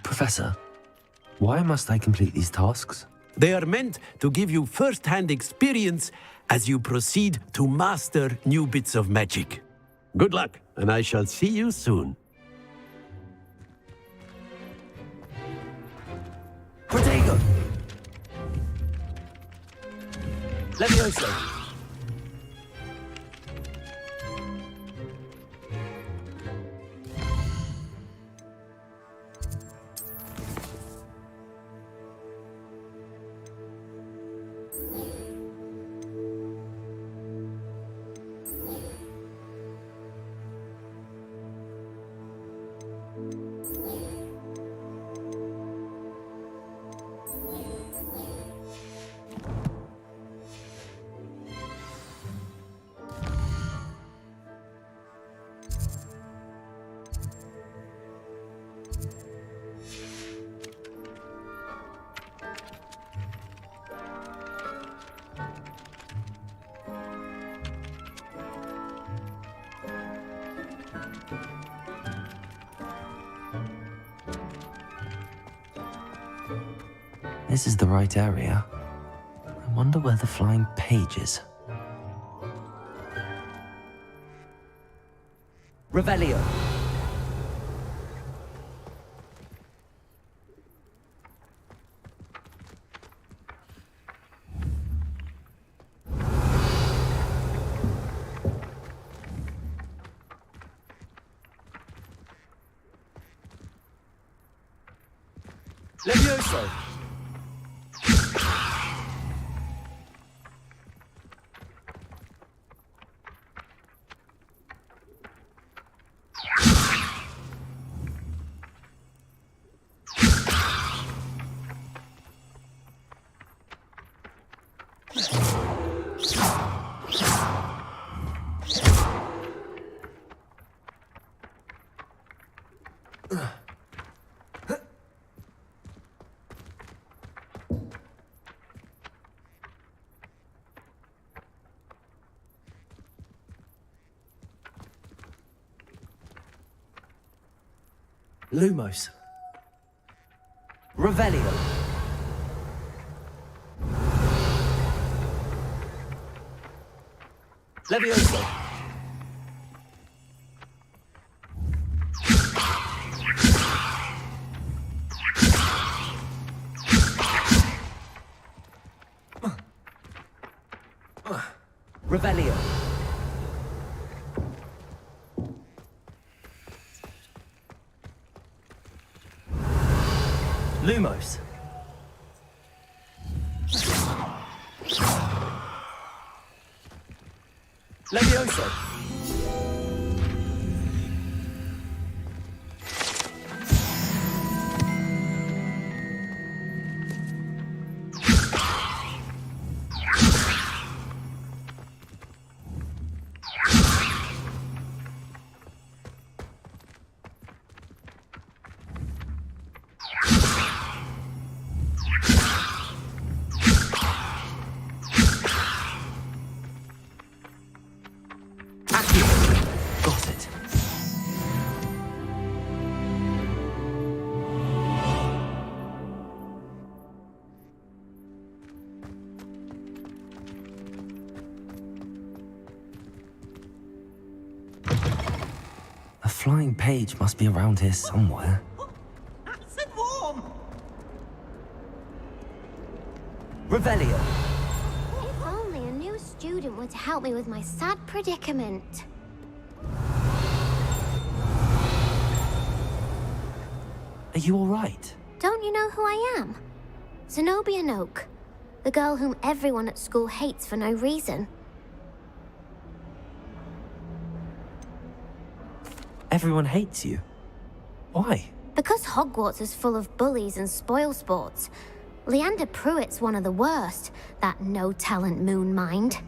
Professor, why must I complete these tasks? They are meant to give you first-hand experience as you proceed to master new bits of magic. Good luck, and I shall see you soon. Protego. Levioso. This is the right area. I wonder where the flying page is. Revelio. Levioso! Lumos. Revelio. Levioso. Revelio. Lumos. Levioso. Got it. A flying page must be around here somewhere. Nice and warm. Revelio. If only a new student were to help me with my sad predicament. Are you all right? Don't you know who I am? Zenobia Noak, the girl whom everyone at school hates for no reason. Everyone hates you. Why? Because Hogwarts is full of bullies and spoilsports. Leander Pruitt's one of the worst, that no-talent moon mind.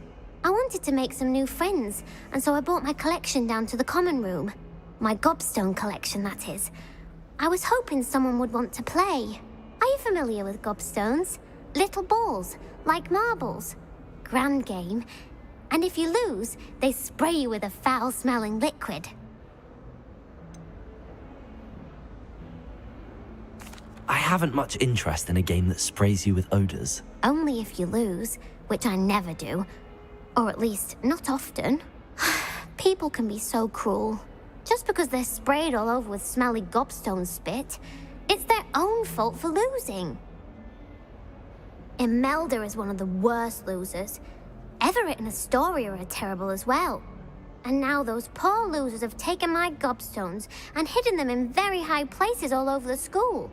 I wanted to make some new friends, and so I brought my collection down to the common room. My gobstone collection, that is. I was hoping someone would want to play. Are you familiar with gobstones? Little balls, like marbles. Grand game. And if you lose, they spray you with a foul-smelling liquid. I haven't much interest in a game that sprays you with odors. Only if you lose, which I never do. Or at least, not often. People can be so cruel. Just because they're sprayed all over with smelly gobstone spit, it's their own fault for losing. Imelda is one of the worst losers. Everett and Astoria are terrible as well. And now those poor losers have taken my gobstones and hidden them in very high places all over the school.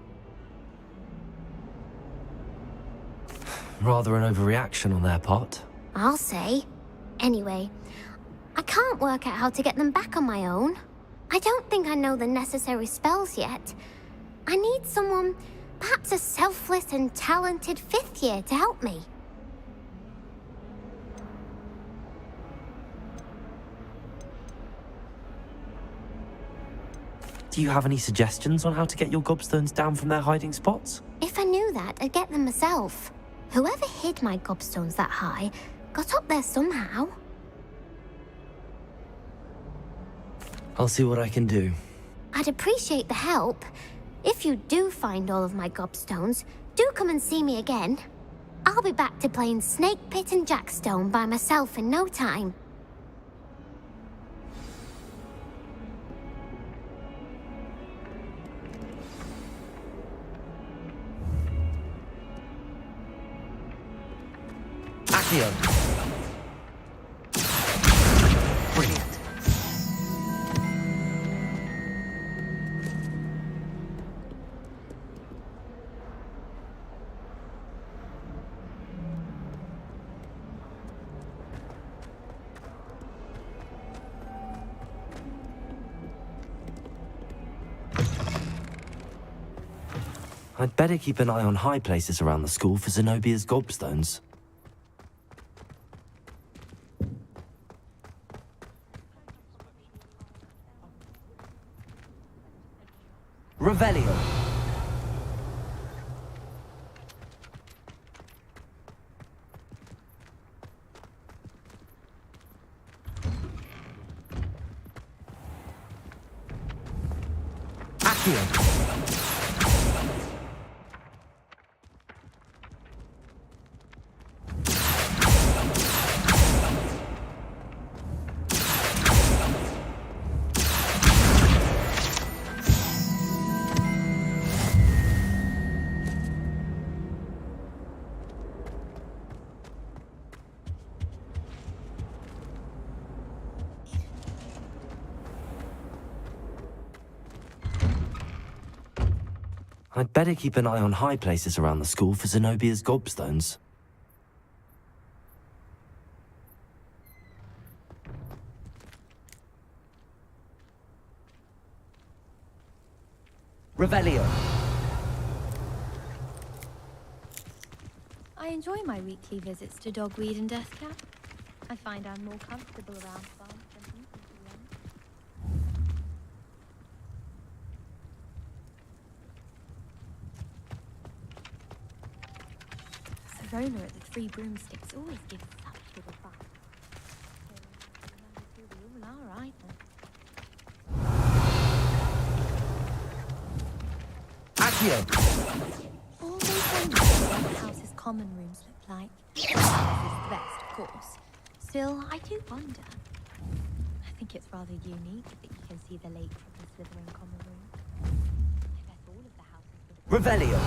Rather an overreaction on their part. I'll say. Anyway, I can't work out how to get them back on my own. I don't think I know the necessary spells yet. I need someone, perhaps a selfless and talented fifth year to help me. Do you have any suggestions on how to get your gobstones down from their hiding spots? If I knew that, I'd get them myself. Whoever hid my gobstones that high got up there somehow. I'll see what I can do. I'd appreciate the help. If you do find all of my gobstones, Do come and see me again. I'll be back to playing Snake Pit and Jackstone by myself in no time. Accio. Brilliant. I'd better keep an eye on high places around the school for Zenobia's gobstones. Revelio. Accio. I'd better keep an eye on high places around the school for Zenobia's gobstones. Revelio. I enjoy my weekly visits to Dogweed and Deathcap. I find I'm more comfortable around farms than people to run. Sorona at the Three Broomsticks always gives such good advice. Well, all right then. Accio. Always wondered what the house's common rooms look like. This is the best, of course. Still, I do wonder. I think it's rather unique that you can see the lake from the Slytherin common room. I bet all of the houses would... Revelio.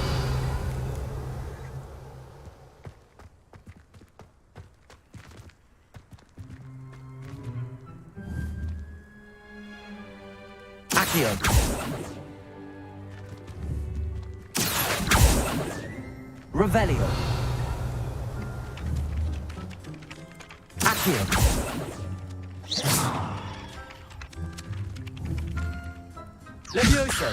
Accio. Revelio. Accio. Levioso.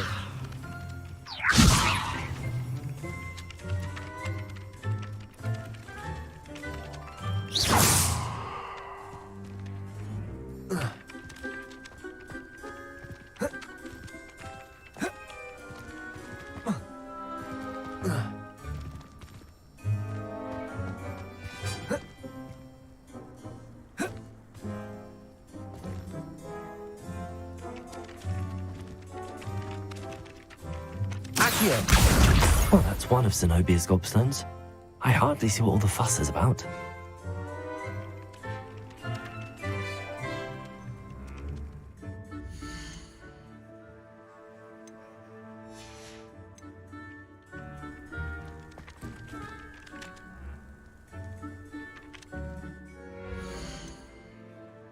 Well, that's one of Zenobia's gobstones. I hardly see what all the fuss is about.